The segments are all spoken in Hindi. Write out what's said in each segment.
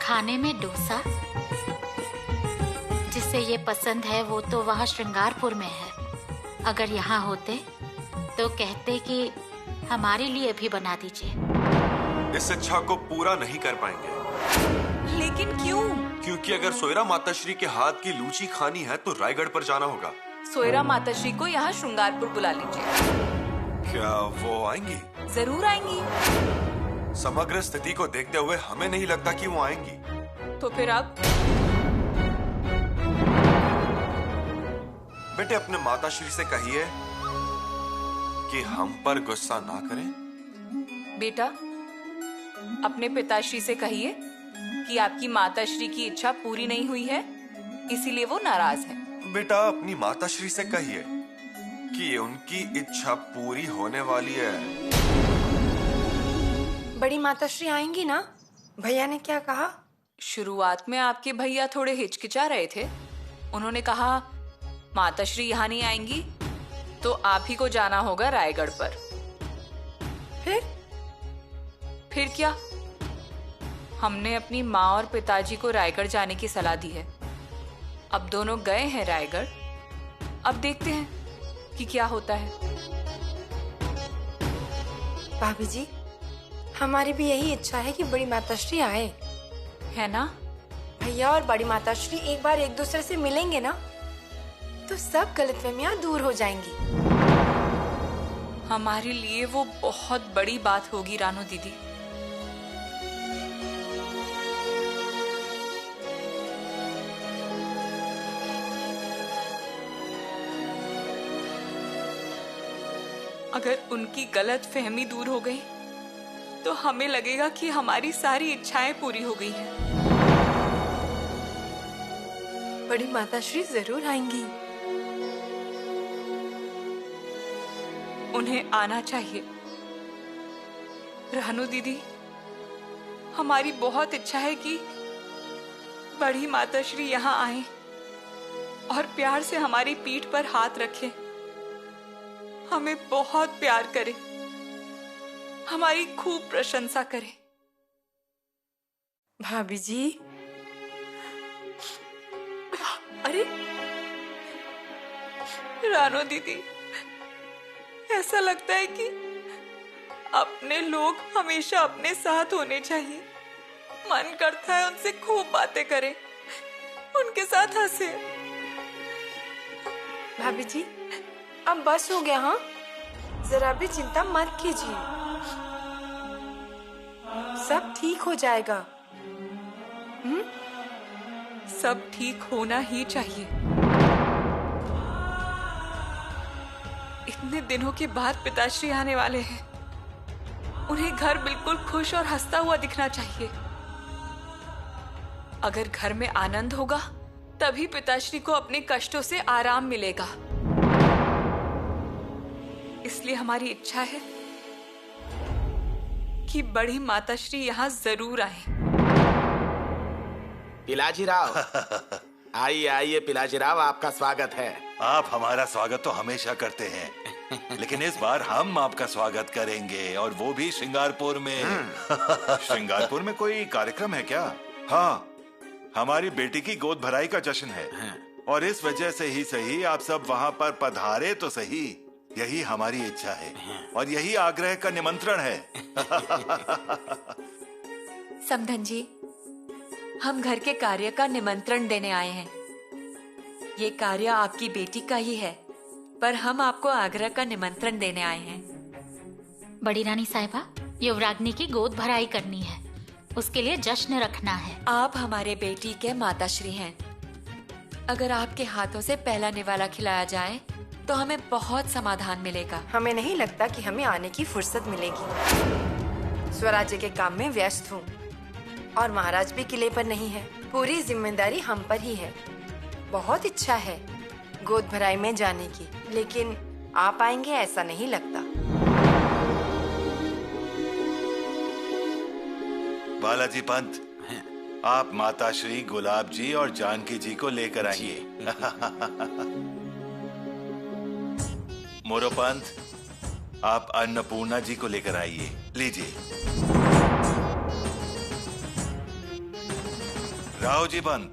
खाने में डोसा, जिसे ये पसंद है वो तो वहाँ श्रृंगारपुर में है। अगर यहाँ होते तो कहते कि हमारे लिए भी बना दीजिए। इस इच्छा को पूरा नहीं कर पाएंगे। लेकिन क्यों? क्योंकि अगर सोयरा माताश्री के हाथ की लूची खानी है तो रायगढ़ पर जाना होगा। सोयरा माताश्री को यहाँ श्रृंगारपुर बुला लीजिए। क्या वो आएंगी? जरूर आएंगी। समग्र स्थिति को देखते हुए हमें नहीं लगता कि वो आएंगी। तो फिर अब? बेटे अपने माताश्री से कहिए कि हम पर गुस्सा ना करें। बेटा अपने पिताश्री से कहिए कि आपकी माताश्री की इच्छा पूरी नहीं हुई है, इसीलिए वो नाराज है। बेटा अपनी माताश्री से कहिए कि उनकी इच्छा पूरी होने वाली है। बड़ी माताश्री आएंगी ना? भैया ने क्या कहा? शुरुआत में आपके भैया थोड़े हिचकिचा रहे थे। उन्होंने कहा माताश्री यहाँ नहीं आएंगी तो आप ही को जाना होगा रायगढ़ पर। फिर क्या? हमने अपनी माँ और पिताजी को रायगढ़ जाने की सलाह दी है। अब दोनों गए हैं रायगढ़, अब देखते हैं कि क्या होता है। भाभी जी, हमारी भी यही इच्छा है कि बड़ी माताश्री आए, है ना? भैया और बड़ी माताश्री एक बार एक दूसरे से मिलेंगे ना तो सब गलतफहमियां दूर हो जाएंगी। हमारे लिए वो बहुत बड़ी बात होगी रानू दीदी। अगर उनकी गलत फहमी दूर हो गई तो हमें लगेगा कि हमारी सारी इच्छाएं पूरी हो गई हैं। बड़ी माताश्री जरूर आएंगी। उन्हें आना चाहिए। रानू दीदी, हमारी बहुत इच्छा है कि बड़ी माताश्री यहाँ आए और प्यार से हमारी पीठ पर हाथ रखें, हमें बहुत प्यार करे, हमारी खूब प्रशंसा करे। भाभी जी, अरे रानू दीदी, ऐसा लगता है कि अपने लोग हमेशा अपने साथ होने चाहिए। मन करता है उनसे खूब बातें करें, उनके साथ हंसे। भाभी जी, अब बस हो गया। हाँ, जरा भी चिंता मत कीजिए, सब ठीक हो जाएगा। सब ठीक होना ही चाहिए। इतने दिनों के बाद पिताश्री आने वाले हैं, उन्हें घर बिल्कुल खुश और हंसता हुआ दिखना चाहिए। अगर घर में आनंद होगा तभी पिताश्री को अपने कष्टों से आराम मिलेगा। इसलिए हमारी इच्छा है कि बड़ी माताश्री यहाँ जरूर आए। पिलाजी राव, आइए आइए पिलाजी राव, आपका स्वागत है। आप हमारा स्वागत तो हमेशा करते हैं, लेकिन इस बार हम आपका स्वागत करेंगे, और वो भी श्रृंगारपुर में। श्रृंगारपुर में कोई कार्यक्रम है क्या? हाँ, हमारी बेटी की गोद भराई का जश्न है, और इस वजह से ही सही आप सब वहाँ पर पधारे तो सही। यही हमारी इच्छा है और यही आग्रह का निमंत्रण है। समधन जी, हम घर के कार्य का निमंत्रण देने आए हैं। ये कार्य आपकी बेटी का ही है, पर हम आपको आग्रह का निमंत्रण देने आए हैं। बड़ी रानी साहिबा, युवराग्नि की गोद भराई करनी है, उसके लिए जश्न रखना है। आप हमारे बेटी के माताश्री हैं। अगर आपके हाथों से पहला निवाला खिलाया जाए तो हमें बहुत समाधान मिलेगा। हमें नहीं लगता कि हमें आने की फुर्सत मिलेगी। स्वराज्य के काम में व्यस्त हूँ और महाराज भी किले पर नहीं है। पूरी जिम्मेदारी हम पर ही है। बहुत इच्छा है गोद भराई में जाने की, लेकिन आप आएंगे ऐसा नहीं लगता। बालाजी पंत, आप माताश्री, गुलाब जी और जानकी जी को लेकर आइए। मोरो पंत, आप अन्नपूर्णा जी को लेकर आइए। लीजिए। राव जी पंत,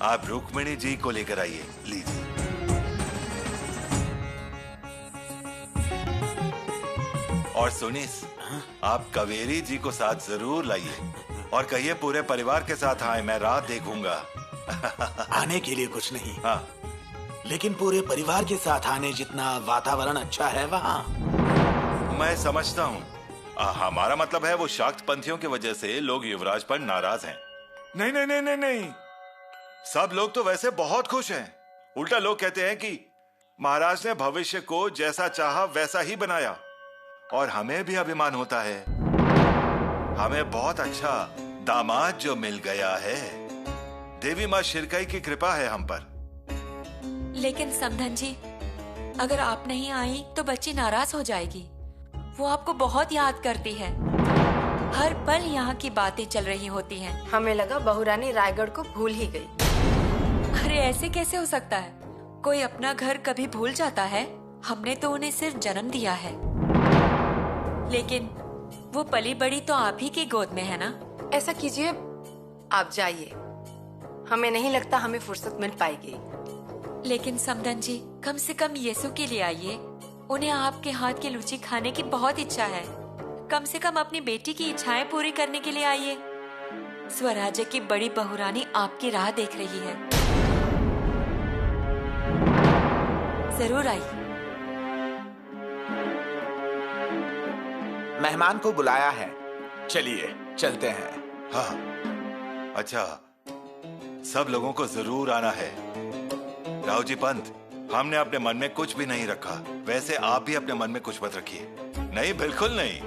आप रुक्मिणी जी को लेकर आइए, लीजिए। और सुनीस, आप कावेरी जी को साथ जरूर लाइए और कहिए पूरे परिवार के साथ आए, मैं राह देखूंगा। आने के लिए कुछ नहीं, हाँ, लेकिन पूरे परिवार के साथ आने जितना वातावरण अच्छा है वहाँ। मैं समझता हूँ। हमारा मतलब है वो शाक्त पंथियों की वजह से लोग युवराज पर नाराज हैं। नहीं नहीं नहीं नहीं नहीं, सब लोग तो वैसे बहुत खुश हैं। उल्टा लोग कहते हैं कि महाराज ने भविष्य को जैसा चाहा वैसा ही बनाया, और हमें भी अभिमान होता है। हमें बहुत अच्छा दामाद जो मिल गया है। देवी माँ शिरकई की कृपा है हम पर। लेकिन समधन जी, अगर आप नहीं आई तो बच्ची नाराज हो जाएगी। वो आपको बहुत याद करती है। हर पल यहाँ की बातें चल रही होती हैं। हमें लगा बहुरानी रायगढ़ को भूल ही गई। अरे ऐसे कैसे हो सकता है? कोई अपना घर कभी भूल जाता है? हमने तो उन्हें सिर्फ जन्म दिया है, लेकिन वो पली बड़ी तो आप ही की गोद में है ना। ऐसा कीजिए, आप जाइए। हमें नहीं लगता हमें फुर्सत मिल पाएगी। लेकिन समधन जी, कम से कम यीशु के लिए आइए। उन्हें आपके हाथ की लूची खाने की बहुत इच्छा है। कम से कम अपनी बेटी की इच्छाएं पूरी करने के लिए आइए। स्वराज्य की बड़ी बहुरानी आपकी राह देख रही है। जरूर आइए। मेहमान को बुलाया है, चलिए चलते हैं। हाँ, अच्छा, सब लोगों को जरूर आना है। राव जी पंत, हमने अपने मन में कुछ भी नहीं रखा। वैसे आप भी अपने मन में कुछ मत रखिए। नहीं, बिल्कुल नहीं।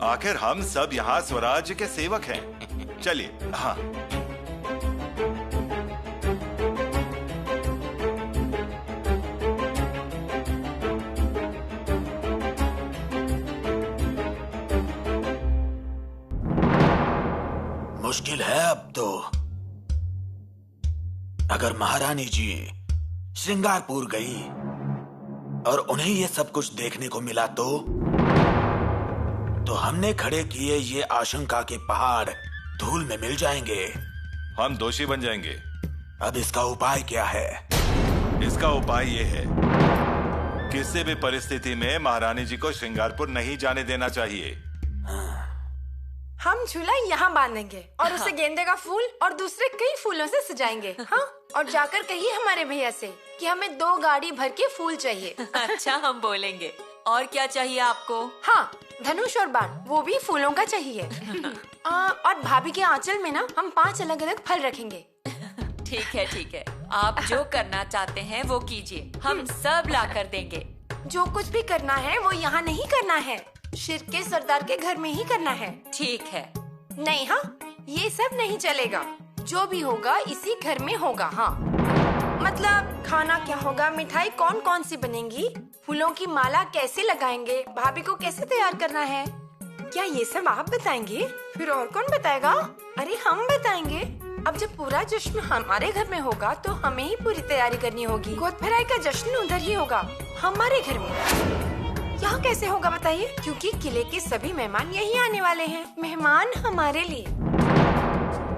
आखिर हम सब यहाँ स्वराज्य के सेवक हैं। चलिए। हाँ, मुश्किल है अब तो। अगर महारानी जी श्रृंगारपुर गई और उन्हें ये सब कुछ देखने को मिला तो हमने खड़े किए ये आशंका के पहाड़ धूल में मिल जाएंगे। हम दोषी बन जाएंगे। अब इसका उपाय क्या है? इसका उपाय ये है, किसी भी परिस्थिति में महारानी जी को श्रृंगारपुर नहीं जाने देना चाहिए। हम झूला यहाँ बांधेंगे और उसे गेंदे का फूल और दूसरे कई फूलों से सजाएंगे। हाँ, और जाकर कहिए हमारे भैया से कि हमें 2 गाड़ी भर के फूल चाहिए। अच्छा, हम बोलेंगे। और क्या चाहिए आपको? हाँ, धनुष और बाण, वो भी फूलों का चाहिए। और भाभी के आंचल में ना हम 5 अलग अलग फल रखेंगे। ठीक है, ठीक है। आप जो करना चाहते हैं वो कीजिए, हम सब ला कर देंगे। जो कुछ भी करना है वो यहाँ नहीं करना है, शिर के सरदार के घर में ही करना है। ठीक है। नहीं, हाँ, ये सब नहीं चलेगा। जो भी होगा इसी घर में होगा। हाँ, मतलब खाना क्या होगा, मिठाई कौन कौन सी बनेंगी, फूलों की माला कैसे लगाएंगे, भाभी को कैसे तैयार करना है, क्या ये सब आप बताएंगे? फिर और कौन बताएगा? अरे हम बताएंगे। अब जब पूरा जश्न हमारे घर में होगा तो हमें ही पूरी तैयारी करनी होगी। गोद भराई का जश्न उधर ही होगा, हमारे घर में। यहाँ कैसे होगा बताइए? क्योंकि किले के सभी मेहमान यही आने वाले हैं। मेहमान हमारे लिए।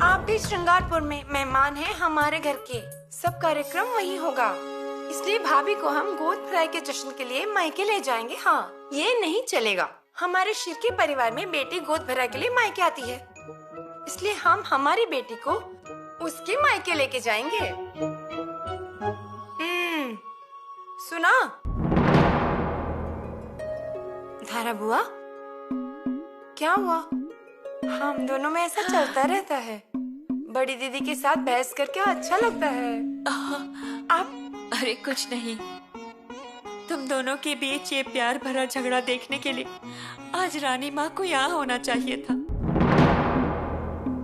आप भी श्रृंगारपुर में मेहमान हैं हमारे घर के। सब कार्यक्रम वही होगा, इसलिए भाभी को हम गोद भराई के जश्न के लिए मायके ले जाएंगे। हाँ, ये नहीं चलेगा। हमारे शिर के परिवार में बेटी गोद भराई के लिए मायके आती है, इसलिए हम हमारी बेटी को उसके मायके लेके जाएंगे। सुना धारा बुआ? क्या हुआ? हम दोनों में ऐसा चलता रहता है। बड़ी दीदी के साथ बहस करके अच्छा लगता है। आप? अरे कुछ नहीं, तुम दोनों के बीच ये प्यार भरा झगड़ा देखने के लिए आज रानी माँ को यहाँ होना चाहिए था।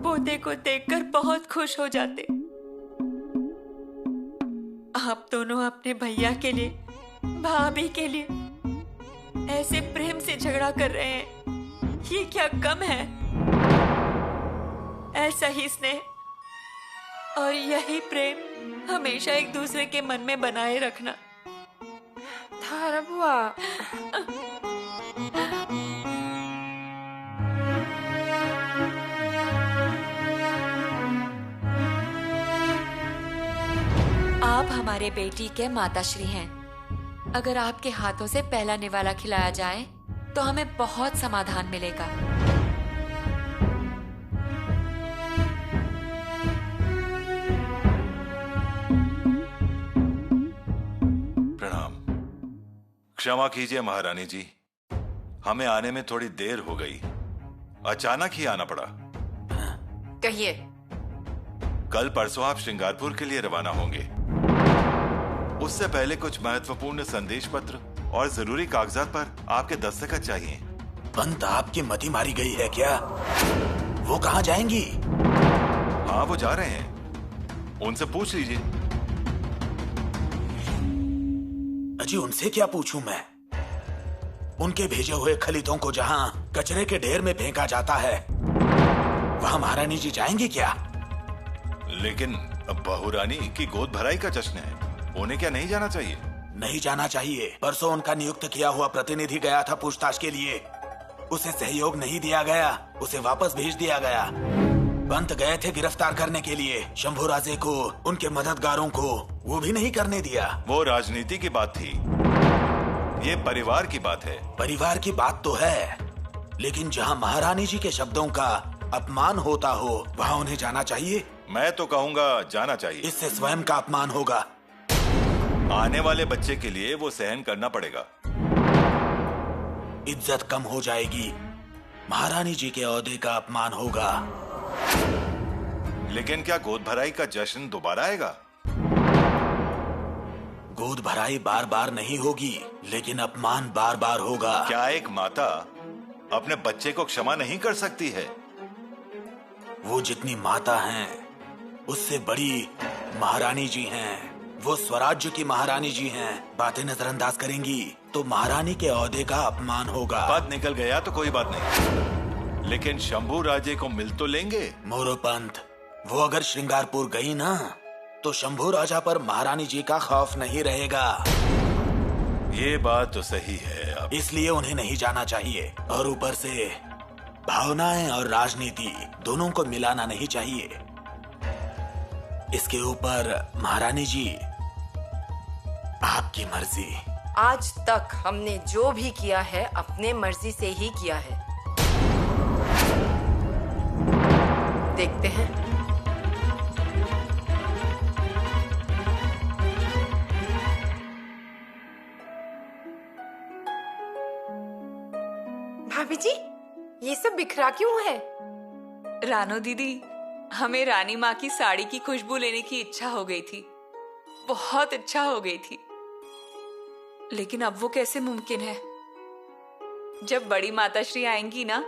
पोते को देखकर बहुत खुश हो जाते। आप दोनों अपने भैया के लिए, भाभी के लिए ऐसे प्रेम से झगड़ा कर रहे हैं, ये क्या कम है? ऐसा ही स्नेह और यही प्रेम हमेशा एक दूसरे के मन में बनाए रखना। धारा बुआ, आप हमारे बेटी के माताश्री हैं। अगर आपके हाथों से पहला निवाला खिलाया जाए तो हमें बहुत समाधान मिलेगा। प्रणाम। क्षमा कीजिए महारानी जी, हमें आने में थोड़ी देर हो गई। अचानक ही आना पड़ा। कहिए। कल परसों आप श्रृंगारपुर के लिए रवाना होंगे। उससे पहले कुछ महत्वपूर्ण संदेश पत्र और जरूरी कागजात पर आपके दस्तखत चाहिए। पंत, आपकी मति मारी गई है क्या? वो कहाँ जाएंगी? हाँ, वो जा रहे हैं, उनसे पूछ लीजिए। अजी, उनसे क्या पूछूं मैं? उनके भेजे हुए खलीतों को जहां कचरे के ढेर में फेंका जाता है, वहां महारानी जी जाएंगी क्या? लेकिन बहुरानी की गोद भराई का जश्न है, उन्हें क्या नहीं जाना चाहिए? नहीं जाना चाहिए। परसों उनका नियुक्त किया हुआ प्रतिनिधि गया था पूछताछ के लिए, उसे सहयोग नहीं दिया गया, उसे वापस भेज दिया गया। पंत गए थे गिरफ्तार करने के लिए शंभू राजे को, उनके मददगारों को, वो भी नहीं करने दिया। वो राजनीति की बात थी, ये परिवार की बात है। परिवार की बात तो है, लेकिन जहां महारानी जी के शब्दों का अपमान होता हो वहां उन्हें जाना चाहिए। मैं तो कहूँगा जाना चाहिए। इससे स्वयं का अपमान होगा। आने वाले बच्चे के लिए वो सहन करना पड़ेगा। इज्जत कम हो जाएगी, महारानी जी के ओहदे का अपमान होगा। लेकिन क्या गोद भराई का जश्न दोबारा आएगा? गोद भराई बार बार नहीं होगी, लेकिन अपमान बार बार होगा। क्या एक माता अपने बच्चे को क्षमा नहीं कर सकती है? वो जितनी माता हैं, उससे बड़ी महारानी जी हैं। वो स्वराज्य की महारानी जी हैं। बातें नजरअंदाज करेंगी तो महारानी के ओहदे का अपमान होगा। पद निकल गया तो कोई बात नहीं, लेकिन शंभू राजे को मिल तो लेंगे। मोरोपंत, वो अगर श्रृंगारपुर गई ना तो शंभू राजा पर महारानी जी का खौफ नहीं रहेगा। ये बात तो सही है। अब इसलिए उन्हें नहीं जाना चाहिए। और ऊपर से भावनाएं और राजनीति दोनों को मिलाना नहीं चाहिए। इसके ऊपर महारानी जी, आपकी मर्जी। आज तक हमने जो भी किया है अपने मर्जी से ही किया है। देखते हैं। भाभी जी, ये सब बिखरा क्यों है? रानो दीदी, हमें रानी माँ की साड़ी की खुशबू लेने की इच्छा हो गई थी, बहुत इच्छा हो गई थी। लेकिन अब वो कैसे मुमकिन है? जब बड़ी माताश्री आएंगी ना,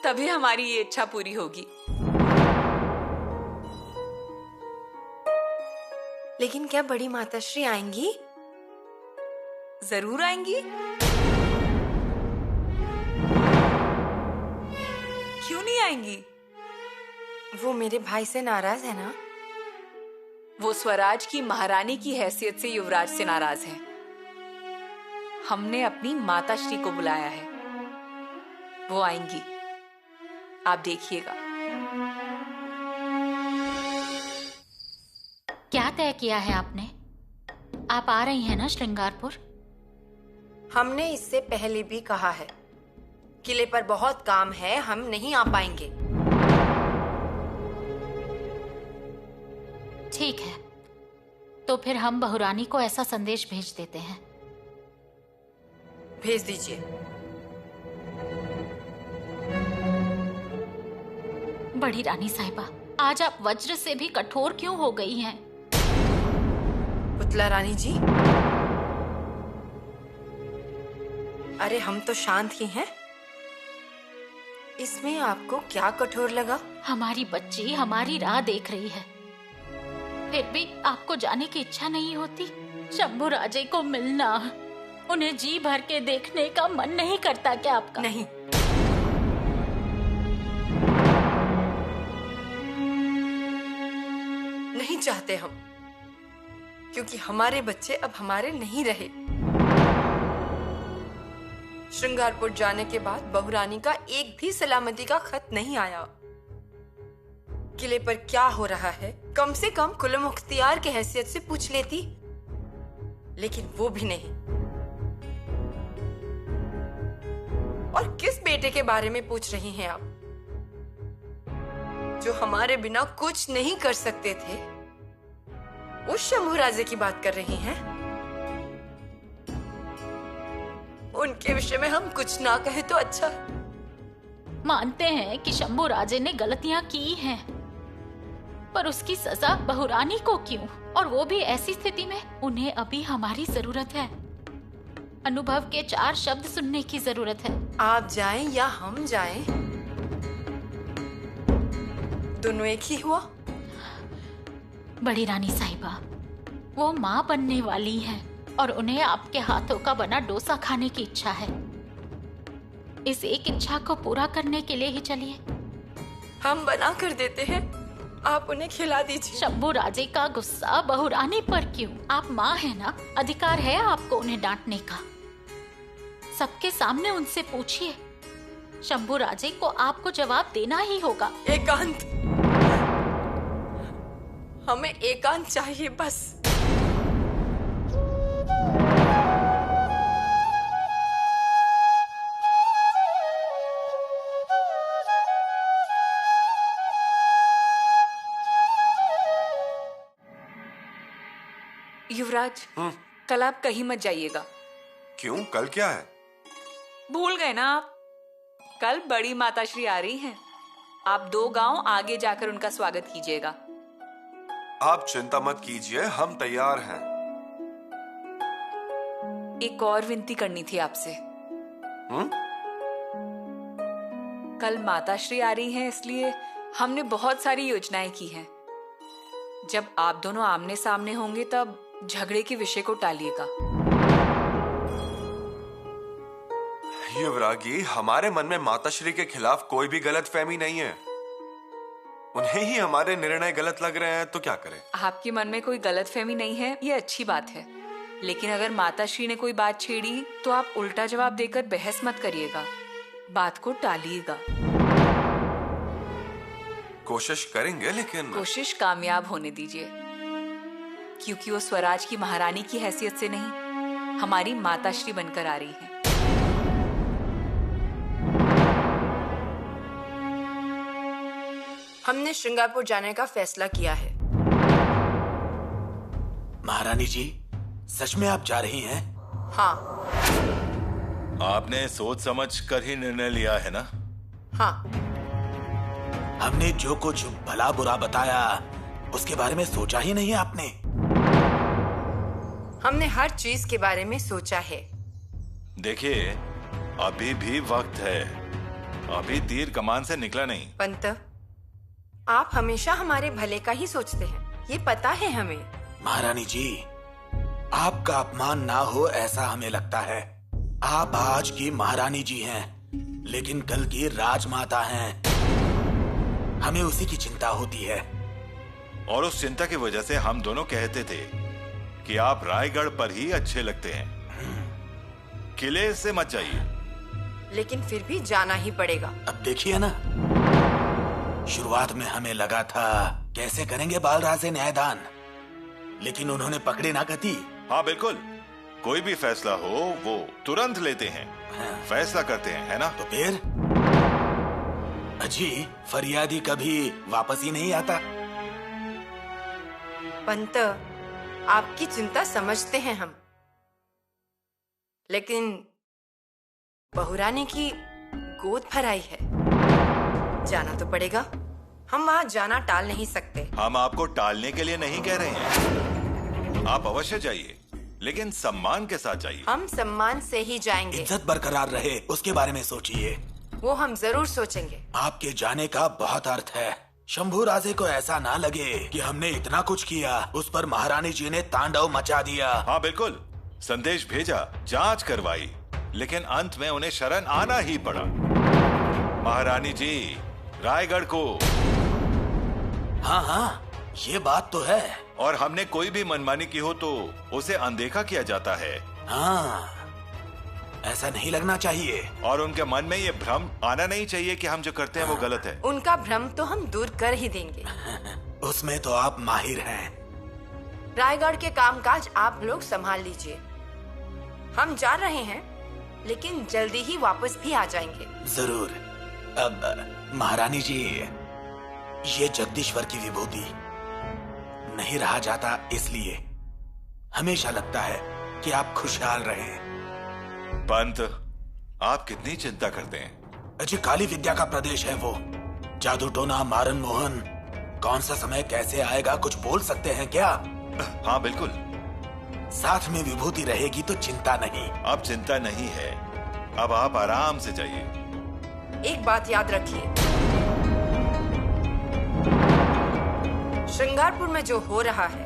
तभी हमारी ये इच्छा पूरी होगी। लेकिन क्या बड़ी माताश्री आएंगी? जरूर आएंगी। क्यों नहीं आएंगी? वो मेरे भाई से नाराज है ना? वो स्वराज की महारानी की हैसियत से युवराज से नाराज है। हमने अपनी माताश्री को बुलाया है, वो आएंगी, आप देखिएगा। क्या तय किया है आपने? आप आ रही हैं ना श्रृंगारपुर? हमने इससे पहले भी कहा है, किले पर बहुत काम है, हम नहीं आ पाएंगे। ठीक है, तो फिर हम बहुरानी को ऐसा संदेश भेज देते हैं। भेज दीजिए। बड़ी रानी साहिबा, आज आप वज्र से भी कठोर क्यों हो गई हैं? पुतला रानी जी, अरे हम तो शांत ही हैं। इसमें आपको क्या कठोर लगा? हमारी बच्ची हमारी राह देख रही है, फिर भी आपको जाने की इच्छा नहीं होती? शंभू राजे को मिलना, उन्हें जी भर के देखने का मन नहीं करता क्या आपका? नहीं, नहीं चाहते हम, क्योंकि हमारे बच्चे अब हमारे नहीं रहे। श्रृंगारपुर जाने के बाद बहुरानी का एक भी सलामती का खत नहीं आया। किले पर क्या हो रहा है, कम से कम कुल मुख्तियार की हैसियत से पूछ लेती। लेकिन वो भी नहीं। और किस बेटे के बारे में पूछ रही हैं आप, जो हमारे बिना कुछ नहीं कर सकते थे? उस शंभू राजे की बात कर रही हैं? उनके विषय में हम कुछ ना कहे तो अच्छा। मानते हैं कि शंभू राजे ने गलतियां की हैं, पर उसकी सजा बहुरानी को क्यों? और वो भी ऐसी स्थिति में। उन्हें अभी हमारी जरूरत है। अनुभव के 4 शब्द सुनने की जरूरत है। आप जाएं या हम जाएं, दोनों एक ही हुआ। बड़ी रानी साहिबा, वो माँ बनने वाली हैं और उन्हें आपके हाथों का बना डोसा खाने की इच्छा है। इस एक इच्छा को पूरा करने के लिए ही चलिए। हम बना कर देते हैं, आप उन्हें खिला दीजिए। शंभू राजे का गुस्सा बहुरानी पर क्यों? आप माँ है ना, अधिकार है आपको उन्हें डांटने का। सबके सामने उनसे पूछिए। शंभू राजे को आपको जवाब देना ही होगा। एकांत, हमें एकांत चाहिए बस। युवराज, कल आप कहीं मत जाइएगा। क्यों? कल क्या है? भूल गए ना आप? कल बड़ी माताश्री आ रही हैं। आप 2 गांव आगे जाकर उनका स्वागत कीजिएगा। आप चिंता मत कीजिए, हम तैयार हैं। एक और विनती करनी थी आपसे। कल माताश्री आ रही हैं, इसलिए हमने बहुत सारी योजनाएं की हैं। जब आप दोनों आमने सामने होंगे तब झगड़े के विषय को टालिएगा। युवरागी, हमारे मन में माताश्री के खिलाफ कोई भी गलत फहमी नहीं है। उन्हें ही हमारे निर्णय गलत लग रहे हैं तो क्या करें? आपके मन में कोई गलत फहमी नहीं है, ये अच्छी बात है। लेकिन अगर माताश्री ने कोई बात छेड़ी तो आप उल्टा जवाब देकर बहस मत करिएगा, बात को टालिएगा। कोशिश करेंगे, लेकिन कोशिश कामयाब होने दीजिए, क्योंकि वो स्वराज की महारानी की हैसियत से नहीं, हमारी माताश्री बनकर आ रही है। हमने श्रृंगारपुर जाने का फैसला किया है। महारानी जी, सच में आप जा रही हैं? हाँ। आपने सोच समझ कर ही निर्णय लिया है ना? हाँ। हमने जो कुछ भला बुरा बताया उसके बारे में सोचा ही नहीं आपने? हमने हर चीज के बारे में सोचा है। देखिए, अभी भी वक्त है, अभी तीर कमान से निकला नहीं। पंत, आप हमेशा हमारे भले का ही सोचते हैं, ये पता है हमें। महारानी जी, आपका अपमान ना हो ऐसा हमें लगता है। आप आज की महारानी जी हैं, लेकिन कल की राजमाता हैं। हमें उसी की चिंता होती है। और उस चिंता की वजह से हम दोनों कहते थे कि आप रायगढ़ पर ही अच्छे लगते हैं, किले से मत जाइए। लेकिन फिर भी जाना ही पड़ेगा। अब देखिए ना, शुरुआत में हमें लगा था कैसे करेंगे बालराजे न्यायदान, लेकिन उन्होंने पकड़े ना गति। हाँ बिल्कुल, कोई भी फैसला हो वो तुरंत लेते हैं, फैसला करते हैं, है ना? तो फिर अजी, फरियादी कभी वापस ही नहीं आता। पंत, आपकी चिंता समझते हैं हम, लेकिन बहुरानी की गोद भराई है, जाना तो पड़ेगा। हम वहाँ जाना टाल नहीं सकते। हम आपको टालने के लिए नहीं कह रहे हैं, आप अवश्य जाइए, लेकिन सम्मान के साथ जाइए। हम सम्मान से ही जाएंगे। इज्जत बरकरार रहे उसके बारे में सोचिए। वो हम जरूर सोचेंगे। आपके जाने का बहुत अर्थ है। शंभू राजे को ऐसा ना लगे कि हमने इतना कुछ किया, उस पर महारानी जी ने तांडव मचा दिया। हाँ बिल्कुल, संदेश भेजा, जांच करवाई, लेकिन अंत में उन्हें शरण आना ही पड़ा। महारानी जी, रायगढ़ को। हाँ हाँ, ये बात तो है। और हमने कोई भी मनमानी की हो तो उसे अनदेखा किया जाता है। हाँ, ऐसा नहीं लगना चाहिए। और उनके मन में ये भ्रम आना नहीं चाहिए कि हम जो करते हैं वो गलत है। उनका भ्रम तो हम दूर कर ही देंगे। उसमें तो आप माहिर हैं। रायगढ़ के कामकाज आप लोग संभाल लीजिए। हम जा रहे हैं, लेकिन जल्दी ही वापस भी आ जाएंगे। जरूर। अब महारानी जी, ये जगदीश्वर की विभूति नहीं रहा जाता, इसलिए हमेशा लगता है कि आप खुशहाल रहें। पंत, आप कितनी चिंता करते हैं? अजी, काली विद्या का प्रदेश है वो। जादू टोना, मारन मोहन, कौन सा समय कैसे आएगा कुछ बोल सकते हैं क्या? हाँ बिल्कुल। साथ में विभूति रहेगी तो चिंता नहीं। अब चिंता नहीं है, अब आप आराम से जाइए। एक बात याद रखिए, श्रृंगारपुर में जो हो रहा है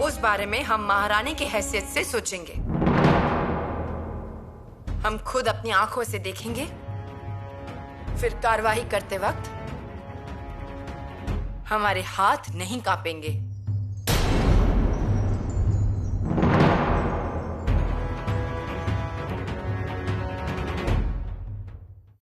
उस बारे में हम महारानी की हैसियत से सोचेंगे। हम खुद अपनी आंखों से देखेंगे, फिर कार्रवाई करते वक्त हमारे हाथ नहीं कांपेंगे।